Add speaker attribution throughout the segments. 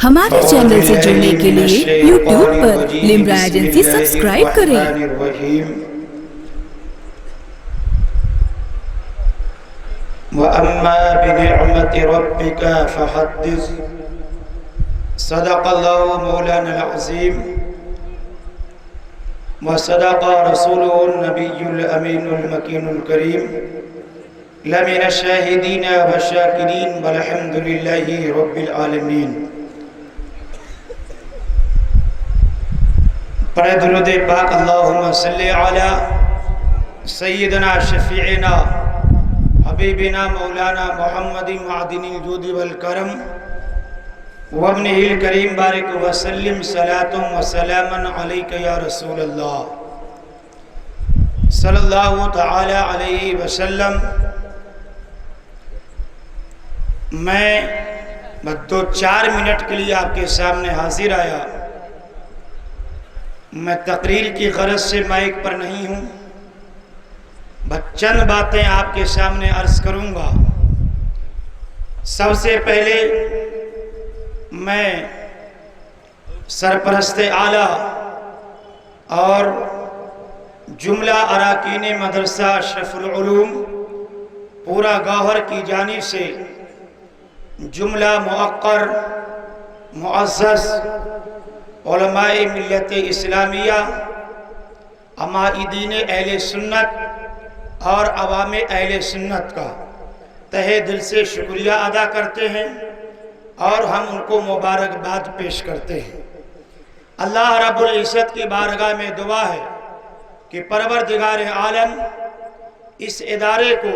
Speaker 1: ہمارے چینل سے جڑنے کے لیے یوٹیوب پر لمرا ایجنسی سبسکرائب کریں۔
Speaker 2: وَأَمَّا بِنِعْمَةِ رَبِّكَ فَحَدِّثْ صدق اللہ مولانا العظیم وصدق رسوله النبی الامین المکین الکریم لمن الشاہدین والشاکرین والحمد للہ رب العالمین۔ پڑھے درود پاک اللہم صلی علی سیدنا شفیعنا حبیبنا مولانا محمد معدن الجود والکرم وابنہ الکریم بارک وسلم صلاة و سلاما علیک یا رسول اللہ صلی اللہ تعالی علیہ وسلم۔ میں 2-4 منٹ کے لیے آپ کے سامنے حاضر آیا۔ میں تقریر کی غرض سے مائک پر نہیں ہوں، بس چند باتیں آپ کے سامنے عرض کروں گا۔ سب سے پہلے میں سرپرست اعلیٰ اور جملہ اراکین مدرسہ اشرف العلوم پورا گوہر کی جانب سے جملہ موقر معزز علماء ملت اسلامیہ، عمائدین اہل سنت اور عوام اہل سنت کا تہہ دل سے شکریہ ادا کرتے ہیں اور ہم ان کو مبارکباد پیش کرتے ہیں۔ اللہ رب العزت کی بارگاہ میں دعا ہے کہ پروردگار عالم اس ادارے کو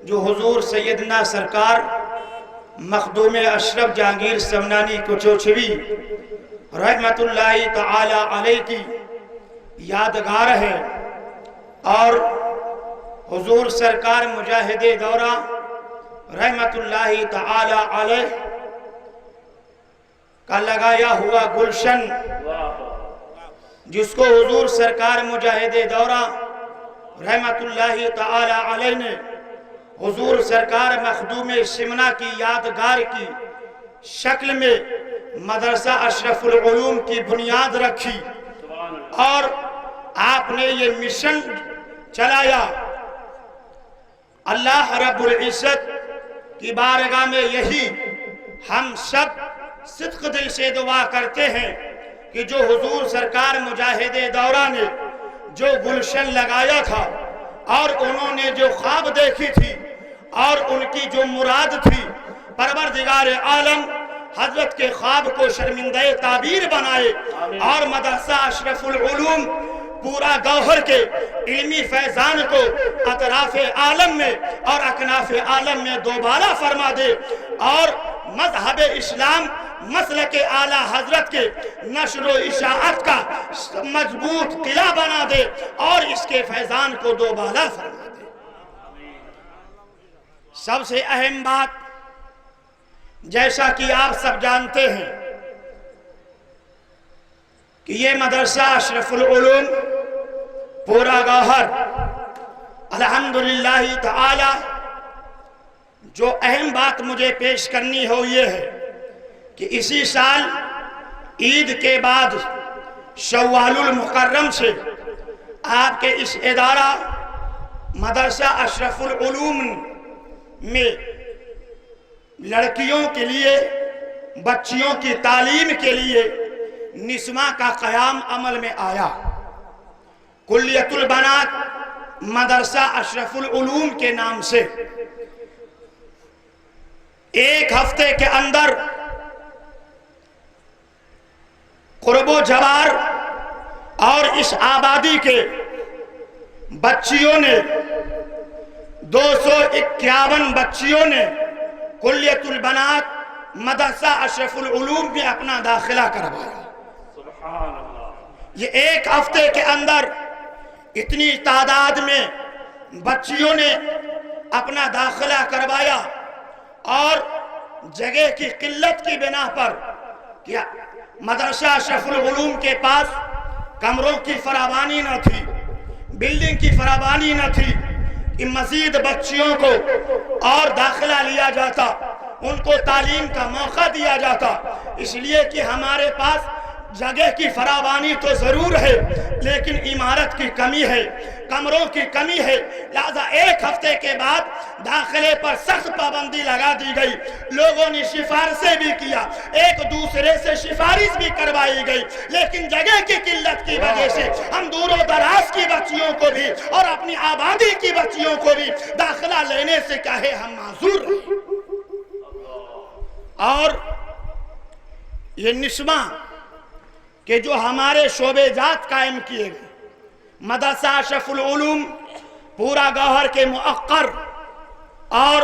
Speaker 2: جو حضور سیدنا سرکار مخدوم اشرف جہانگیر سمنانی کوچوچھوی رحمت اللہ تعالی علیہ کی یادگار ہے اور حضور سرکار مجاہد دورہ رحمت اللہ تعالی علیہ کا لگایا ہوا گلشن، جس کو حضور سرکار مجاہد دورہ رحمت اللہ تعالی علیہ نے حضور سرکار مخدوم سمنا کی یادگار کی شکل میں مدرسہ اشرف العلوم کی بنیاد رکھی اور آپ نے یہ مشن چلایا۔ اللہ رب العزت کی بارگاہ میں یہی ہم سب صدق دل سے دعا کرتے ہیں کہ جو حضور سرکار مجاہد دورہ نے جو گلشن لگایا تھا اور انہوں نے جو خواب دیکھی تھی اور ان کی جو مراد تھی، پروردگار عالم حضرت کے خواب کو شرمندہ تعبیر بنائے اور مدرسہ اشرف العلوم پورا گوہر کے علمی فیضان کو اطراف عالم میں اور اکناف عالم میں دوبارہ فرما دے اور مذہب اسلام مسلک اعلیٰ حضرت کے نشر و اشاعت کا مضبوط قلعہ بنا دے اور اس کے فیضان کو دوبارہ فرما دے۔ سب سے اہم بات، جیسا کہ آپ سب جانتے ہیں کہ یہ مدرسہ اشرف العلوم پورا گوہر الحمدللہ تعالی جو اہم بات مجھے پیش کرنی ہو یہ ہے کہ اسی سال عید کے بعد شوال المکرم سے آپ کے اس ادارہ مدرسہ اشرف العلوم میں لڑکیوں کے لیے، بچیوں کی تعلیم کے لیے نسواں کا قیام عمل میں آیا۔ کلیت البنات مدرسہ اشرف العلوم کے نام سے 1 ہفتے کے اندر قرب و جوار اور اس آبادی کے بچیوں نے 251 بچیوں نے کلیت البنات مدرسہ اشرف العلوم میں اپنا داخلہ کروایا۔ یہ 1 ہفتے کے اندر اتنی تعداد میں بچیوں نے اپنا داخلہ کروایا اور جگہ کی قلت کی بنا پر کیا مدرسہ اشرف العلوم کے پاس کمروں کی فراوانی نہ تھی، بلڈنگ کی فراوانی نہ تھی کہ مزید بچیوں کو اور داخلہ لیا جاتا۔ ان کو تعلیم کا موقع دیا جاتا، اس لیے کہ ہمارے پاس جگہ کی فراوانی تو ضرور ہے لیکن عمارت کی کمی ہے، کمروں کی کمی ہے، لہذا ایک ہفتے کے بعد داخلے پر سخت پابندی لگا دی گئی۔ لوگوں نے سفارشیں بھی کیا، ایک دوسرے سے سفارش بھی کروائی گئی، لیکن جگہ کی قلت کی وجہ سے ہم دور و دراز کی بچیوں کو بھی اور اپنی آبادی کی بچیوں کو بھی داخلہ لینے سے کہے ہم معذور ہیں۔ اور یہ نسواں کہ جو ہمارے شعبے جات قائم کیے گئے، مدرسہ اشرف العلوم پورا گوہر کے مؤقر اور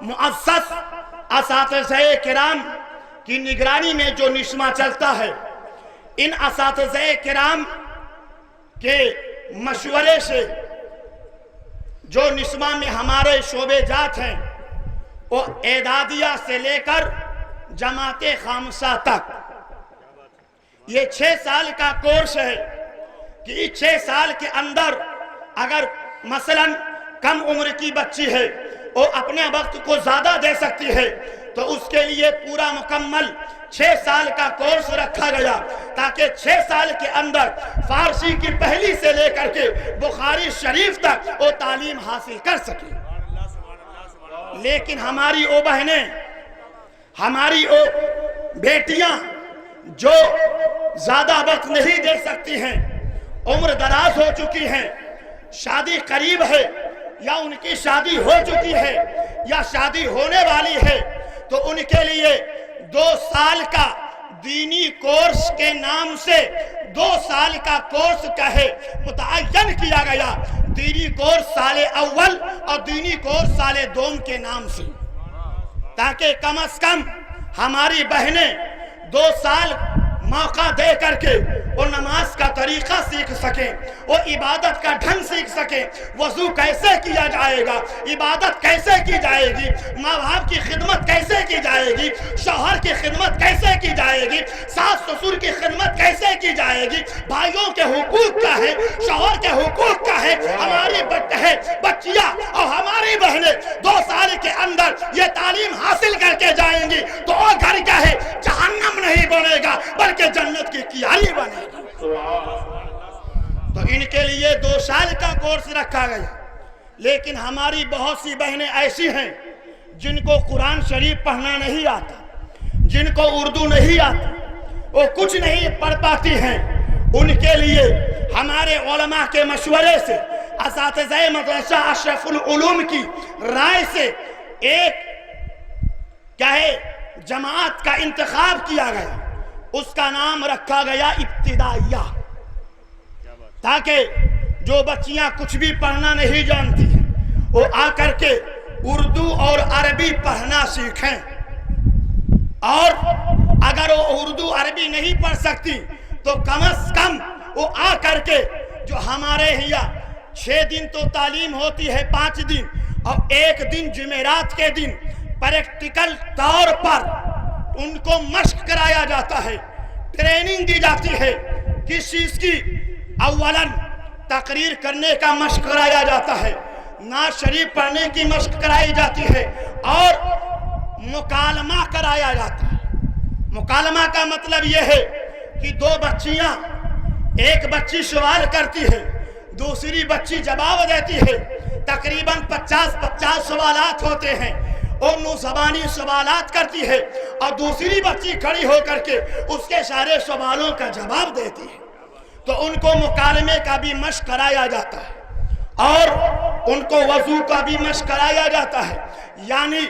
Speaker 2: مؤسس اساتذہ کرام کی نگرانی میں جو نسواں چلتا ہے، ان اساتذہ کرام کے مشورے سے جو نسواں میں ہمارے شعبے جات ہیں وہ اعدادیہ سے لے کر جماعت خامسہ تک، یہ 6 سال کا کورس ہے کہ اس 6 سال کے اندر اگر مثلا کم عمر کی بچی ہے وہ اپنے وقت کو زیادہ دے سکتی ہے تو اس کے لیے پورا مکمل 6 سال کا کورس رکھا گیا تاکہ 6 سال کے اندر فارسی کی پہلی سے لے کر کے بخاری شریف تک وہ تعلیم حاصل کر سکے۔ لیکن ہماری وہ بہنیں، ہماری وہ بیٹیاں جو زیادہ وقت نہیں دے سکتی ہیں، عمر دراز ہو چکی ہیں، شادی قریب ہے یا ان کی شادی ہو چکی ہے یا شادی ہونے والی ہے، تو ان کے لیے 2 سال کا دینی کورس کے نام سے 2 سال کا کورس کہے متعین کیا گیا، دینی کورس سال اول اور دینی کورس سال دوم کے نام سے، تاکہ کم از کم ہماری بہنیں 2 سال موقع دے کر کے وہ نماز کا طریقہ سیکھ سکیں، وہ عبادت کا ڈھنگ سیکھ سکیں، وضو کیسے کیا جائے گا، عبادت کیسے کی جائے گی، ماں باپ کی خدمت کیسے کی جائے گی، شوہر کی خدمت کیسے کی جائے گی، ساس سسر کی خدمت کیسے کی جائے گی، بھائیوں کے حقوق کیا ہے، شوہر کے حقوق کیا ہے، ہماری بچیاں اور ہماری بہنیں 2 سال کے اندر یہ تعلیم حاصل کر کے جائیں گی تو وہ گھر کیا ہے، جہنم نہیں بنے گا بلکہ جنت کی کیاری بنے گی۔ تو ان کے لیے 2 سال کا کورس رکھا گیا، لیکن ہماری بہت سی بہنیں ایسی ہیں جن کو قرآن شریف پڑھنا نہیں آتا، جن کو اردو نہیں آتی، وہ کچھ نہیں پڑھ پاتی ہیں، ان کے لیے ہمارے علماء کے مشورے سے اساتذہ مدرسہ اشرف العلوم کی رائے سے ایک جماعت کا انتخاب کیا گیا، اس کا نام رکھا گیا ابتدائیہ، تاکہ جو بچیاں کچھ بھی پڑھنا نہیں جانتی ہیں وہ آ کر کے اردو اور عربی پڑھنا سیکھیں، اور اگر وہ اردو عربی نہیں پڑھ سکتی تو کم از کم وہ آ کر کے جو ہمارے یہاں 6 دن تو تعلیم ہوتی ہے، 5 دن اور 1 دن جمعرات کے دن پریکٹیکل طور پر ان کو مشق کرایا جاتا ہے، ٹریننگ دی جاتی ہے، کس چیز کی؟ اولاً تقریر کرنے کا مشق کرایا جاتا ہے، نعت شریف پڑھنے کی مشق کرائی جاتی ہے، اور مکالمہ کرایا جاتا ہے۔ مکالمہ کا مطلب یہ ہے کہ 2 بچیاں، ایک بچی سوال کرتی ہے، دوسری بچی جواب دیتی ہے، تقریباً 50 سوالات ہوتے ہیں، انو زبانی سوالات کرتی ہے اور دوسری بچی کھڑی ہو کر کے اس کے سارے سوالوں کا جواب دیتی ہے، تو ان کو مکالمے کا بھی مشق کرایا جاتا ہے اور ان کو وضو کا بھی مشق کرایا جاتا ہے، یعنی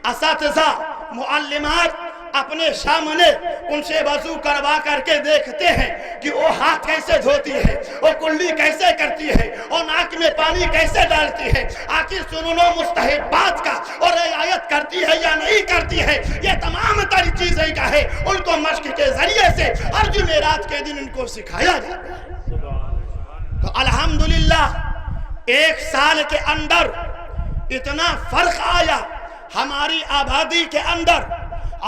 Speaker 2: اساتذہ معلمات اپنے سامنے ان سے وضو کروا کر کے دیکھتے ہیں کہ وہ ہاتھ کیسے دھوتی ہے، وہ کلی کیسے کرتی ہے، اور ناک میں پانی کیسے ڈالتی ہے، آخر سنن و مستحبات کا اور رعایت کرتی ہے یا نہیں کرتی ہے، یہ تمام تر چیزیں کیا ہے ان کو مشق کے ذریعے سے ہر جمعرات کے دن ان کو سکھایا جاتا ہے۔ تو الحمدللہ 1 سال کے اندر اتنا فرق آیا ہماری آبادی کے اندر،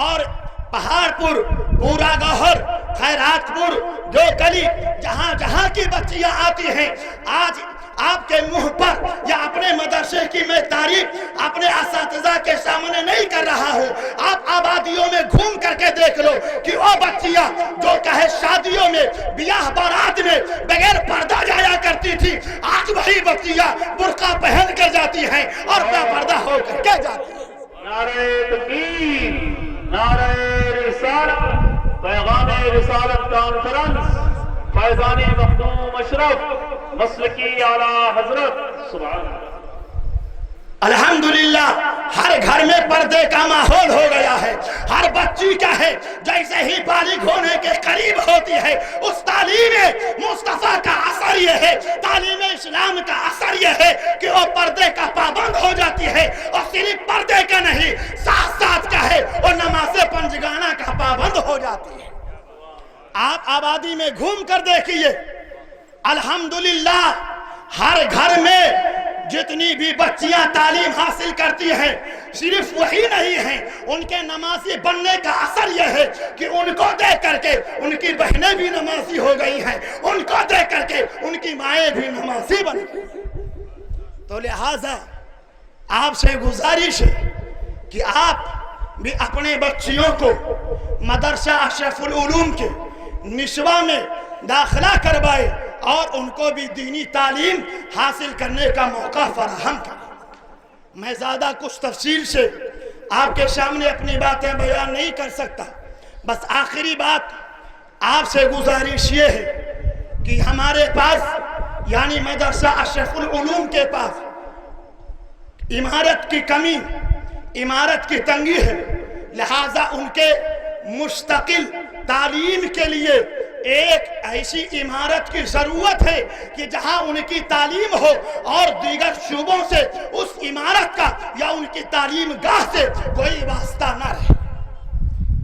Speaker 2: اور پہاڑ پور، پورا گوہر، خیرات پور، جو گلی جہاں جہاں کی بچیاں آتی ہیں، آپ کے منہ پر یا اپنے مدرسے کی میں تعریف اپنے اساتذہ کے سامنے نہیں کر رہا ہوں، آپ آبادیوں میں گھوم کر کے دیکھ لو کہ وہ بچیاں جو کہے شادیوں میں بیاہ بارات میں بغیر پردہ جایا کرتی تھی، آج وہی بچیاں برقع پہن کر جاتی ہیں اور بے پردہ ہو کر کے جاتی ہیں۔
Speaker 3: نعرہ تکبیر، نعرہ رسالت، پیغام رسالت کانفرنس، فیضان مخدوم اشرف، مسلکی اعلیٰ حضرت، سبحان اللہ۔
Speaker 2: الحمدللہ ہر گھر میں پردے کا ماحول ہو گیا ہے، ہر بچی کا ہے جیسے ہی بالغ ہونے کے قریب ہوتی ہے اس تعلیم مصطفیٰ کا اثر یہ ہے، تعلیم اسلام کا اثر یہ ہے کہ وہ پردے کا پابند ہو جاتی ہے، اور صرف پردے کا نہیں ساتھ ساتھ کا ہے اور نماز پنجگانہ کا پابند ہو جاتی ہے۔ آپ آبادی میں گھوم کر دیکھیے، الحمدللہ ہر گھر میں جتنی بھی بچیاں تعلیم حاصل کرتی ہیں صرف وہی نہیں ہیں، ان کے نمازی بننے کا اثر یہ ہے کہ ان کو دیکھ کر کے ان کی بہنیں بھی نمازی ہو گئی ہیں، ان کو دیکھ کر کے ان کی مائیں بھی نمازی بن گئی ہیں۔ تو لہٰذا آپ سے گزارش ہے کہ آپ بھی اپنے بچیوں کو مدرسہ اشرف العلوم کے نشوہ میں داخلہ کروائے اور ان کو بھی دینی تعلیم حاصل کرنے کا موقع فراہم کریں۔ میں زیادہ کچھ تفصیل سے آپ کے سامنے اپنی باتیں بیان نہیں کر سکتا، بس آخری بات آپ سے گزارش یہ ہے کہ ہمارے پاس یعنی مدرسہ اشرف العلوم کے پاس عمارت کی کمی، عمارت کی تنگی ہے، لہٰذا ان کے مستقل تعلیم کے لیے ایک ایسی عمارت کی ضرورت ہے کہ جہاں ان کی تعلیم ہو اور دیگر شعبوں سے اس عمارت کا یا ان کی تعلیم گاہ سے کوئی واسطہ نہ رہے۔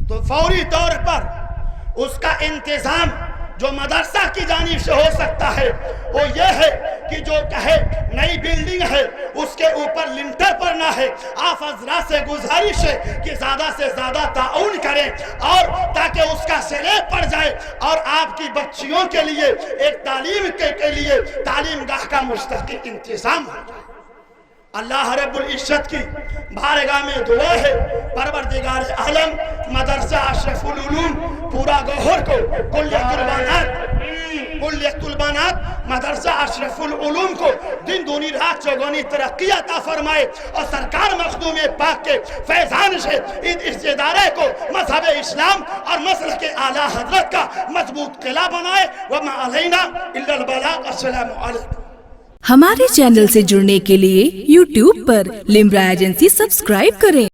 Speaker 2: تو فوری طور پر اس کا انتظام جو مدرسہ کی جانب سے ہو سکتا ہے وہ یہ ہے کہ جو کہے نئی بلڈنگ ہے اس کے اوپر لنٹر پڑنا ہے، آپ حضرات سے گزارش ہے کہ زیادہ سے زیادہ تعاون کریں اور تاکہ اس کا سلیب پڑ جائے اور آپ کی بچیوں کے لیے ایک تعلیم کے لیے تعلیم گاہ کا مستقل انتظام ہو جائے۔ اللہ رب العزت کی بارگاہ میں دعا ہے، پروردگار عالم مدرسہ اشرف العلوم پورا گوہر کو کلیت البنات مدرسہ اشرف العلوم کو دن دونی رات چوگانی ترقی عطا فرمائے اور سرکار مخدوم پاک کے فیضان سے اس ادارے کو مذہب اسلام اور مسلک اعلیٰ حضرت کا مضبوط قلعہ بنائے۔ وما علینا الا البلاغ۔ السلام علیکم۔
Speaker 1: ہمارے چینل سے جڑنے کے لیے YouTube پر لمبرا ایجنسی سبسکرائب کریں۔